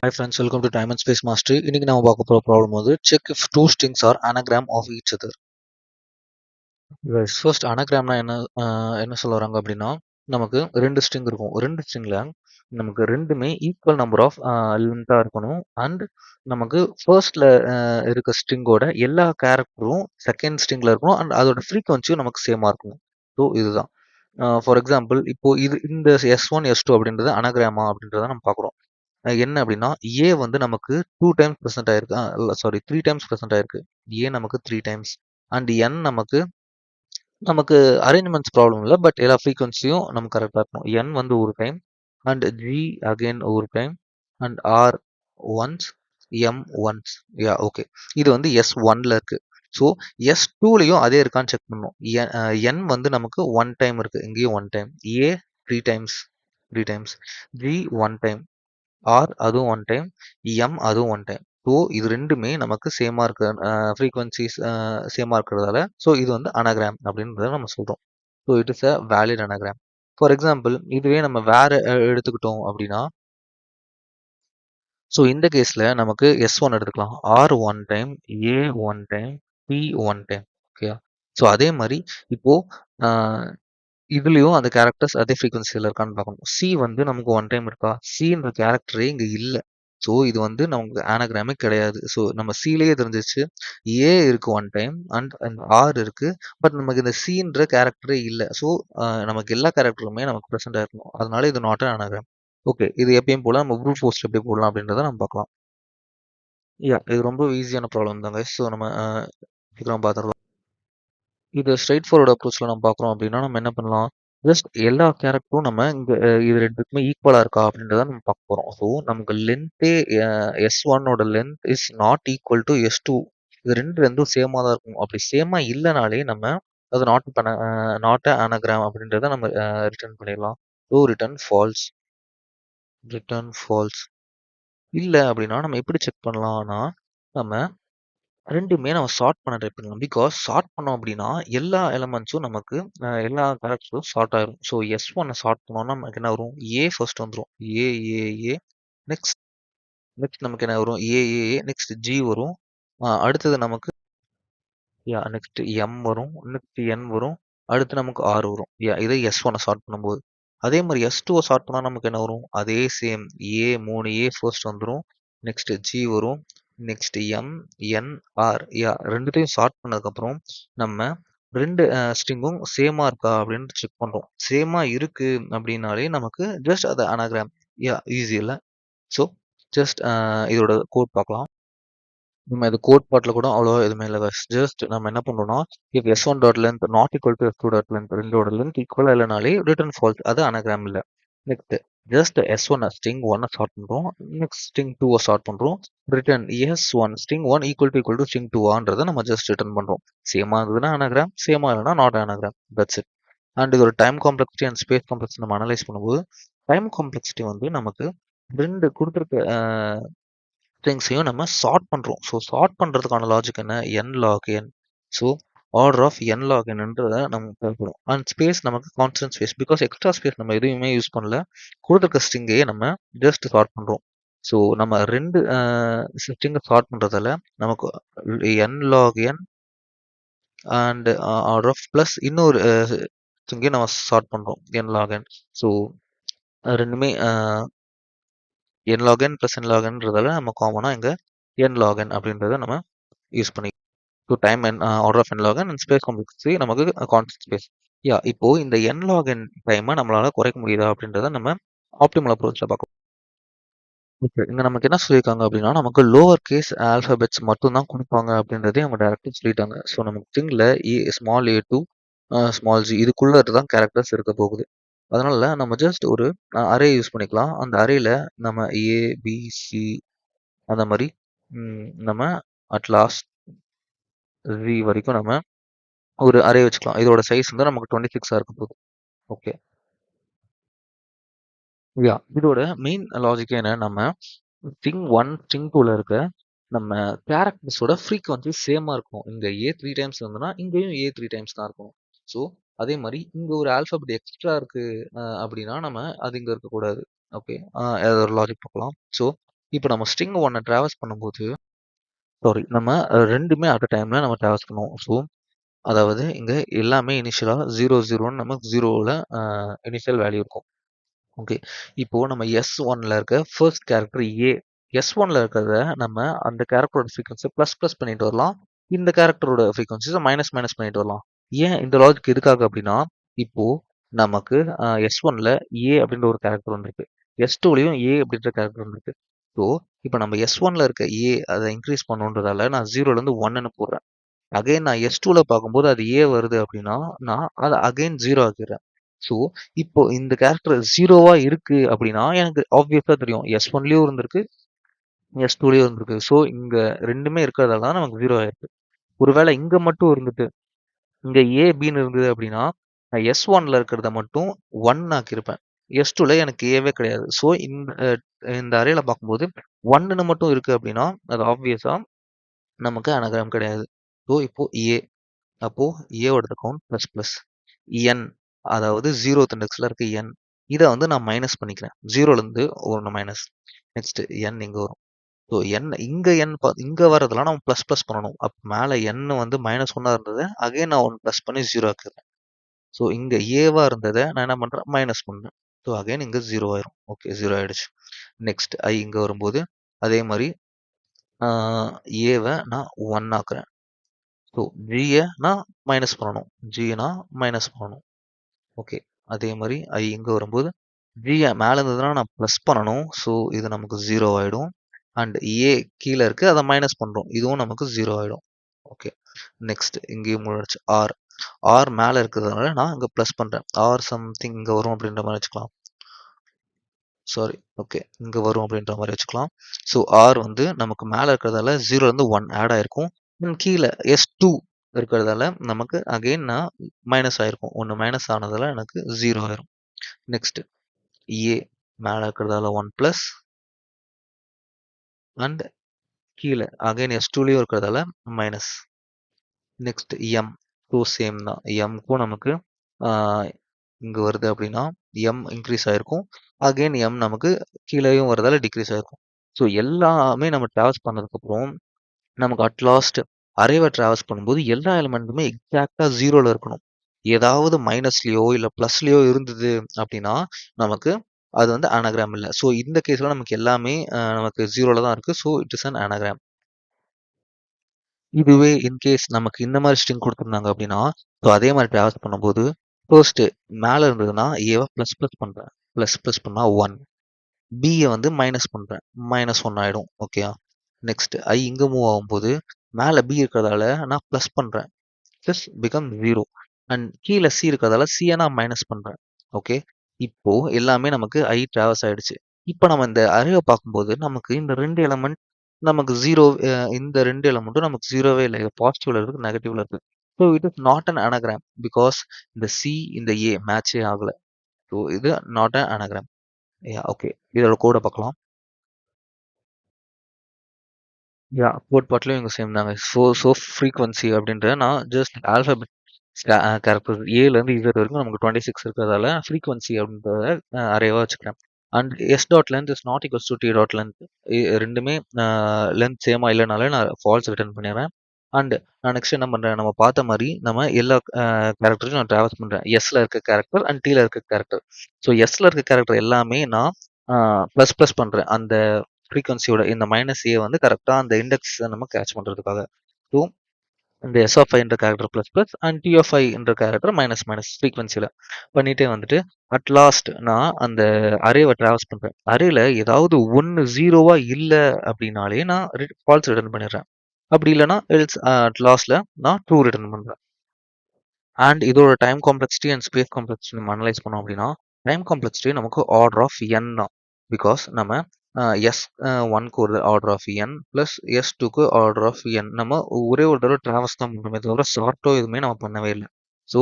Hi friends, welcome to Time and Space Mastery. இன்னைக்கு நம்ம பார்க்க போற ப்ராப்ளம் வந்து check if two strings are anagram of each other. Guys, first anagram என்ன சொல்ல வராங்க அப்படின்னா நமக்கு ரெண்டு ஸ்ட்ரிங் இருக்கும். ரெண்டு ஸ்ட்ரிங்ல நமக்கு ரெண்டுமே ஈக்குவல் நம்பர் ஆஃப் லென்த்தா இருக்கணும். அண்ட் நமக்கு ஃபர்ஸ்ட்ல இருக்க ஸ்ட்ரிங்கோட எல்லா கேரக்டரும் செகண்ட் ஸ்ட்ரிங்ல இருக்கணும். அண்ட் அதோட ஃப்ரீக்வன்சியும் நமக்கு சேமா இருக்கணும். ஸோ இதுதான். ஃபார் எக்ஸாம்பிள் இப்போ இந்த S1 S2 அப்படின்றது அனகிராமா அப்படின்றத நம்ம பார்க்குறோம். என்ன அப்படின்னா ஏ வந்து நமக்கு 2 டைம்ஸ் ப்ரெசென்ட் ஆயிருக்கு. சாரி 3 டைம்ஸ் ப்ரெசென்ட் ஆயிருக்கு. ஏ நமக்கு 3 டைம்ஸ் அண்ட் என் நமக்கு நமக்கு அரேஞ்ச்மெண்ட்ஸ் ப்ராப்ளம் இல்லை. பட் எல்லா ஃப்ரீக்வன்சியும் நமக்கு கரெக்டாக இருக்கணும். என் வந்து ஒரு டைம் அண்ட் ஜி அகைன் ஒரு time and R once M once. Yeah okay. இது வந்து S1ல இருக்கு. ஸோ S2லையும் அதே இருக்கான்னு செக் பண்ணணும். என் வந்து நமக்கு ஒன் டைம் இருக்கு. இங்கேயும் one time. A 3 times G one time R அதுவும் ஒன் டைம் எம் அதுவும் ஒன் டைம். ஸோ இது ரெண்டுமே நமக்கு சேமாக இருக்க ஃப்ரீக்வன்சிஸ் சேமாக இருக்கிறதால ஸோ இது வந்து அனகிராம் அப்படின்றத நம்ம சொல்கிறோம். So it is a valid anagram. For example இதுவே நம்ம வேற எடுத்துக்கிட்டோம் அப்படின்னா ஸோ இந்த கேஸில் நமக்கு S1 எடுத்துக்கலாம். R one time A one time B one time. Okay. So அதே மாதிரி இப்போ இதுலயும் அந்த கேரக்டர்ஸ் அதே ஃப்ரீக்வன்சியில் இருக்கான்னு பார்க்கணும். சி வந்து நமக்கு ஒன் டைம் இருக்கா? சின்ற கேரக்டரே இங்கே இல்லை. ஸோ இது வந்து நமக்கு ஆனகிராமே கிடையாது. ஸோ நம்ம சிலேயே தெரிஞ்சிச்சு ஏ இருக்கு ஒன் டைம் அண்ட் ஆர் இருக்கு. பட் நமக்கு இந்த சின்ற கேரக்டரே இல்லை. ஸோ நமக்கு எல்லா கேரக்டருமே நமக்கு ப்ரெசென்ட் ஆயிருக்கணும். அதனால இது நாட் ஆனகிராம். ஓகே. இது எப்பயும் போல நம்ம ப்ரூட் ஃபோர்ஸ் எப்படி போடலாம் அப்படின்றத நம்ம பார்க்கலாம். இது ரொம்ப ஈஸியான ப்ராப்ளம் தாங்க. ஸோ நம்ம சீக்கிரம் பார்த்துடலாம். இது ஸ்ட்ரெயிட் ஃபார்வர்ட் அப்ரோச்சில் நம்ம பார்க்குறோம் அப்படின்னா நம்ம என்ன பண்ணலாம், ஜஸ்ட் எல்லா கேரக்டரும் நம்ம இங்கே இது ரெண்டுக்குமே ஈக்குவலாக இருக்கா அப்படின்றத நம்ம பார்க்க போகிறோம். ஸோ நமக்கு லென்த்தே S1ஓட length is not equal to S2. இது ரெண்டும் சேமாக தான் இருக்கும். அப்படி சேமாக இல்லைனாலே நம்ம அது நாட் அனகிராம் அப்படின்றத நம்ம ரிட்டர்ன் பண்ணிடலாம். So return falls. இல்லை அப்படின்னா நம்ம எப்படி செக் பண்ணலாம்னா நம்ம ரெண்டுமே நம்ம சார்ட் பண்ண ட்ரை பண்ணலாம். பிகாஸ் சார்ட் பண்ணோம் அப்படின்னா எல்லா எலமெண்ட்ஸும் நமக்கு எல்லா கேரக்டரும் சார்ட் ஆயிரும். ஸோ S1 சார்ட் பண்ணோம்னா நமக்கு என்ன வரும், ஏ ஃபர்ஸ்ட் வந்துடும். ஏ ஏ ஏ நெக்ஸ்ட் நெக்ஸ்ட் நமக்கு என்ன வரும், ஏ ஏ ஏ நெக்ஸ்ட் ஜி வரும். அடுத்தது நமக்கு நெக்ஸ்ட் எம் வரும். நெக்ஸ்ட் என் வரும். அடுத்து நமக்கு ஆர் வரும். இதை S1 சார்ட் பண்ணும்போது அதே மாதிரி S2 சார்ட் பண்ணால் நமக்கு என்ன வரும், அதே சேம் ஏ 3 ஏ ஃபர்ஸ்ட் வந்துடும். நெக்ஸ்ட் ஜி வரும். Next M N R. ரெண்டுத்தையும் சார்ட் பண்ணதுக்கப்புறம் நம்ம ரெண்டு ஸ்ட்ரிங்கும் சேமா இருக்கா அப்படின்னு செக் பண்ணுறோம். சேமா இருக்கு அப்படின்னாலே நமக்கு ஜஸ்ட் அது அனாகிராம். ஈஸி இல்லை. ஸோ ஜஸ்ட் இதோட கோட் பார்க்கலாம். நம்ம இது கோட் பார்ட்டில் கூட அவ்வளோ எதுவுமே இல்லை. ஜஸ்ட் நம்ம என்ன பண்ணுறோம்னா if S1 dot length not equal to S2 dot length ரெண்டோட லென்த் ஈக்குவலாக இல்லைனாலே ரிட்டர்ன் ஃபால்ஸ். அது அனகிராம் இல்லை. Next just S1 string 1 start பண்ணுறோம். நெக்ஸ்ட் ஸ்ட்ரிங் 2 ஸ்டார்ட் பண்ணுறோம். Return S1 string 1 equal to string 2 நம்ம ஜஸ்ட் ரிட்டர்ன் பண்ணுறோம். சேமா இருந்ததுன்னா அனகிராம், சேமா இல்லைனா not anagram. That's it. And இதோட time complexity and space complexity நம்ம அனலைஸ் பண்ணும்போது டைம் காம்ப்ளெக்சிட்டி வந்து நமக்கு ரெண்டு கொடுத்துருக்க ஸ்ட்ரிங்ஸையும் நம்ம சார்ட் பண்ணுறோம். ஸோ சார்ட் பண்ணுறதுக்கான லாஜிக் என்ன, n log n. So order of n log nன்றதை நமக்கு தேவைப்படும். அண்ட் ஸ்பேஸ் நமக்கு constant space. Because extra space நம்ம எதுவுமே யூஸ் பண்ணல. கொடுத்துருக்க ஸ்ட்ரிங்கையே நம்ம ஜஸ்ட் சார்ட் பண்ணுறோம். ஸோ நம்ம ரெண்டு ஸ்ட்ரிங்கை சார்ட் பண்ணுறதால நமக்கு n log n and order of plus இன்னொரு ஸ்ட்ரிங்கையும் நம்ம சார்ட் பண்ணுறோம் n log n. ஸோ ரெண்டுமே n log n plus n log nன்றதால நம்ம காமனாக இங்கே n log n அப்படின்றத நம்ம யூஸ் பண்ணி so time n order of n log n and space complexity நமக்கு கான்ஸ்டன்ட் ஸ்பேஸ். இப்போ இந்த n log n டைமை நம்மளால குறைக்க முடியுதா அப்படின்றத நம்ம ஆப்டிமல் அப்ரோச்சில் பார்க்கலாம். ஓகே. இங்கே நமக்கு என்ன சொல்லியிருக்காங்க அப்படின்னா நமக்கு லோவர் கேஸ் ஆல்ஃபபெட்ஸ் மட்டும் தான் கொடுப்பாங்க அப்படின்றதே அவங்க டேரக்டாக சொல்லிட்டாங்க. ஸோ நமக்கு ஸ்ட்ரிங்கில் small a to small g இதுக்குள்ளே தான் கேரக்டர்ஸ் இருக்க போகுது. அதனால நம்ம ஜஸ்ட் ஒரு அரே யூஸ் பண்ணிக்கலாம். அந்த அரேல நம்ம ஏ பி சி அந்த மாதிரி நம்ம அட் லாஸ்ட் ஜி வரைக்கும் நம்ம ஒரு அரே வச்சுக்கலாம். இதோட சைஸ் வந்து நமக்கு 26 இருக்க போகுது. ஓகே. இதோட மெயின் லாஜிக் என்ன, நம்ம ஸ்ட்ரிங் 1 ஸ்ட்ரிங் 2ல இருக்க நம்ம கேரக்டர்ஸோட ஃப்ரீக்வன்சி சேமா இருக்கும். இங்க ஏ 3 டைம்ஸ் இருந்ததுன்னா இங்கேயும் ஏ 3 டைம்ஸ் தான் இருக்கும். ஸோ அதே மாதிரி இங்க ஒரு ஆல்ஃபபெட் எக்ஸ்ட்ரா இருக்கு அப்படின்னா நம்ம அது இங்க இருக்கக்கூடாது. ஓகே. அதோட லாஜிக் பார்க்கலாம். ஸோ இப்போ நம்ம ஸ்ட்ரிங் 1 டிராவர்ஸ் பண்ணும்போது நம்ம 2மே அட் அ டைம்ல நம்ம டிராவர்ஸ் பண்ணுவோம். ஸோ அதாவது இங்க எல்லாமே இனிஷியலா 0, 0ன்னு நமக்கு 0ல இனிஷியல் வேல்யூ இருக்கும். ஓகே. இப்போ நம்ம S1ல இருக்க ஃபர்ஸ்ட் கேரக்டர் A. S1ல இருக்கிறத நம்ம அந்த கேரக்டரோட ஃப்ரீக்வன்சிய ப்ளஸ் பண்ணிட்டு வரலாம். இந்த கேரக்டரோட ஃப்ரீக்வன்சிஸ மைனஸ் பண்ணிட்டு வரலாம். ஏன் இந்த லாஜிக் எதுக்காக அப்படின்னா, இப்போ நமக்கு S1ல A அப்படின்ற ஒரு கேரக்டர் வந்திருக்கு. S2லயும் A அப்படின்ற கேரக்டர் வந்திருக்கு. ஸோ, இப்போ நம்ம S1ல இருக்க A அத இன்கிரீஸ் பண்ணணுன்றதால நான் 0லேருந்து 1ன்னு போடுறேன். அகைன் நான் S2ல பார்க்கும்போது அது A வருது அப்படின்னா, நான் அத அகைன் 0 ஆக்கிடுறேன். ஸோ, இப்போ இந்த கேரக்டர் 0வா இருக்கு அப்படின்னா, எனக்கு ஆப்வியஸா தெரியும். S1லயும் இருந்திருக்கு, S2லயும் இருந்திருக்கு. ஸோ, இங்க 2மே இருக்கிறதால தான் நமக்கு 0 ஆயிருக்கு. ஒருவேளை இங்க மட்டும் இருந்துட்டு, இங்க A, Bன்னு இருந்தது அப்படின்னா, நான் S1ல இருக்கிறத மட்டும் 1 ஆக்கியிருப்பேன். S2ல எனக்கு Aவே கிடையாது. ஸோ, இந்த அரேல பார்க்கும்போது 1ன்னு மட்டும் இருக்கு அப்படின்னா, அது ஆப்வியஸா நமக்கு அனகிராம் கிடையாது. ஸோ, இப்போ A. அப்போ ஏவோட கவுண்ட் ப்ளஸ் ப்ளஸ் என் அதாவது 0th இண்டெக்ஸ்ல இருக்க என் இதை வந்து நான் மைனஸ் பண்ணிக்கிறேன் 0லேருந்து 1 மைனஸ் நெக்ஸ்ட் என் இங்கே வரும் ஸோ என் இங்கே இங்கே வரதெல்லாம் நம்ம ப்ளஸ் ப்ளஸ் பண்ணணும் அப்போ மேலே என் வந்து -1 இருந்தது அகைன் நான் 1 ப்ளஸ் பண்ணி 0 ஆக்குறேன் ஸோ இங்கே ஏவா இருந்ததை நான் என்ன பண்ணுறேன் மைனஸ் பண்ணுறேன் ஸோ அகைன் இங்கே 0 ஆயிரும் ஓகே 0 ஆயிடுச்சு நெக்ஸ்ட் ஐ இங்கே வரும்போது அதே மாதிரி ஏவை நான் 1 ஆக்குறேன் ஸோ ஜியை நான் மைனஸ் பண்ணணும் ஜியை மைனஸ் பண்ணணும் ஓகே அதே மாதிரி ஐ இங்கே வரும்போது ஜியை மேலே இருந்ததுன்னா நான் ப்ளஸ் பண்ணணும் ஸோ இது நமக்கு 0 ஆகிடும் அண்ட் ஏ கீழே இருக்குது அதை மைனஸ் பண்ணுறோம் இதுவும் நமக்கு 0 ஆகிடும் ஓகே நெக்ஸ்ட் இங்கேயும் முடிச்சு ஆர் ஆர் மேலே இருக்கிறதுனால நான் இங்கே ப்ளஸ் பண்ணுறேன் ஆர் சம்திங் இங்கே வரும் அப்படின்ற மாதிரி வச்சுக்கலாம் சாரி ஓகே இங்கே வரும் அப்படின்ற மாதிரி வச்சுக்கலாம் ஸோ ஆர் வந்து நமக்கு மேலே இருக்கிறதால 0லேருந்து 1 ஆட் ஆயிருக்கும் கீழே S2 இருக்கிறதால நமக்கு அகெயின் நான் மைனஸ் ஆயிருக்கும் 1 மைனஸ் ஆனதால எனக்கு 0 ஆயிரும் நெக்ஸ்ட் ஏ மேலே இருக்கிறதால 1 ப்ளஸ் அண்ட் கீழே அகைன் S2லயும் இருக்கிறதால minus next M too same தான் எம்க்கும் நமக்கு இங்கே வருது அப்படின்னா எம் இன்க்ரீஸ் ஆயிருக்கும் அகைன் எம் நமக்கு கீழேயும் வரதால டிக்ரீஸ் ஆயிருக்கும் ஸோ எல்லாமே நம்ம ட்ராவல்ஸ் பண்ணதுக்கப்புறம் நமக்கு அட் லாஸ்ட் அரேவை ட்ராவல்ஸ் பண்ணும்போது எல்லா எலிமெண்ட்டுமே எக்ஸாக்டாக 0ல இருக்கணும் ஏதாவது மைனஸ்லயோ இல்லை ப்ளஸ்லயோ இருந்தது அப்படின்னா நமக்கு அது வந்து அனகிராம் இல்லை ஸோ இந்த கேஸில் நமக்கு எல்லாமே நமக்கு 0ல தான் இருக்குது so it is an anagram இதுவே இன்கேஸ் நமக்கு இந்த மாதிரி ஸ்ட்ரிங் கொடுத்துருந்தாங்க அப்படின்னா ஸோ அதே மாதிரி ட்ராவல்ஸ் பண்ணும்போது ஃபர்ஸ்ட் மேலே இருந்ததுன்னா ஏவை ப்ளஸ் ப்ளஸ் பண்ணுறேன் ப்ளஸ் பண்ணால் 1 பியை வந்து மைனஸ் பண்ணுறேன் -1 ஆகிடும் ஓகே நெக்ஸ்ட் ஐ இங்கே மூவ் ஆகும்போது மேலே பி இருக்கிறதால நான் ப்ளஸ் பண்ணுறேன் ப்ளஸ் பிகம் 0 அண்ட் கீழே சி இருக்கிறதால சியை நான் மைனஸ் பண்ணுறேன் ஓகே இப்போ எல்லாமே நமக்கு ஐ ட்ராவல்ஸ் ஆயிடுச்சு இப்போ நம்ம இந்த அரேவை பார்க்கும்போது நமக்கு இந்த 2 எலமெண்ட் நமக்கு 0 இந்த 2 எலமெண்ட்டும் நமக்கு 0வே இல்லை பாசிட்டிவ்ல இருக்கு நெகட்டிவ்ல இருக்கு so it is not an anagram because இந்த சி இந்த ஏ மேட்சே ஆகலை ஸோ இது நாட் அன் அனகிராம் ஓகே இதோட கோடை பார்க்கலாம் கோட்பாட்டிலும் இவங்க சேம் தாங்க ஃப்ரீக்வன்சி அப்படின்றத நான் ஜஸ்ட் ஆல்ஃபபெட் கேரக்டர் ஏலேருந்து இசட் வரைக்கும் நமக்கு 26 இருக்கிறதால ஃப்ரீக்வன்சி அப்படின்றத அரேவாக வச்சுக்கிறேன் and S dot length is not equals to T dot length ரெண்டுமே லென்த் சேமா இல்லைனாலே நான் ஃபால்ஸ் ரிட்டர்ன் பண்ணிடுறேன் அண்ட் நான் நெக்ஸ்ட் என்ன பண்ணுறேன் நம்ம பார்த்த மாதிரி நம்ம எல்லா கேரக்டரையும் நான் ட்ராவல்ஸ் பண்ணுறேன் எஸ்ல இருக்க கேரக்டர் அண்ட் டீல இருக்க கேரக்டர் ஸோ எஸ்ல இருக்க கேரக்டர் எல்லாமே நான் ப்ளஸ் பண்ணுறேன் அந்த ஃப்ரீக்வன்சியோட இந்த -a வந்து கரெக்டாக அந்த இண்டெக்ஸ் நம்ம கேட்ச் பண்ணுறதுக்காக ஸோ இந்த எஸ் ஆஃப் என்ற character plus and T of என்ற கேரக்டர் மைனஸ் ஃப்ரீக்வன்சியில் பண்ணிட்டே வந்துட்டு அட் லாஸ்ட் நான் அந்த அரேவை ட்ராவல்ஸ் பண்ணுறேன் அரேல ஏதாவது ஒன்று 0வா இல்லை அப்படின்னாலே நான் ஃபால்ஸ் ரிட்டர்ன் பண்ணிடுறேன் அப்படி இல்லைன்னா எல்ஸ் அட் லாஸ்ட்ல நான் ட்ரூ ரிட்டர்ன் பண்ணுறேன் அண்ட் இதோட time complexity and space complexity நம்ம அனலைஸ் பண்ணோம் அப்படின்னா டைம் காம்ப்ளெக்சிட்டி நமக்கு ஆர்டர் ஆஃப் என் தான் பிகாஸ் நம்ம எஸ் ஒன்க்கு ஒரு ஆர்டர் ஆஃப் என் ப்ளஸ் S2க்கு ஆர்டர் ஆஃப் என் நம்ம ஒரே ஒரு தடவை ட்ராவல்ஸ் தான் பண்ணுறோமே தவிர ஷார்ட்டோ எதுவுமே நம்ம பண்ணவே இல்லை ஸோ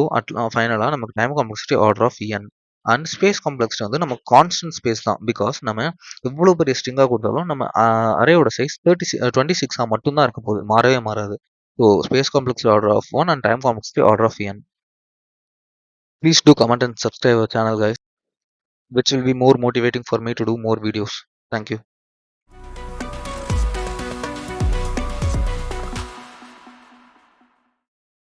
ஃபைனலாக நமக்கு time complexity order of N and space complexity வந்து நம்ம கான்ஸ்டன்ட் ஸ்பேஸ் தான் பிகாஸ் நம்ம எவ்வளோ பெரிய ஸ்ட்ரிங்காக கொடுத்தாலும் நம்ம அரேயோட சைஸ் 26 மட்டும்தான் இருக்க போகுது மாறவே மாறாது so space complexity order of 1 and time complexity order of n. Please do comment and subscribe our channel guys, which will be more motivating for me to do more videos. Thank you.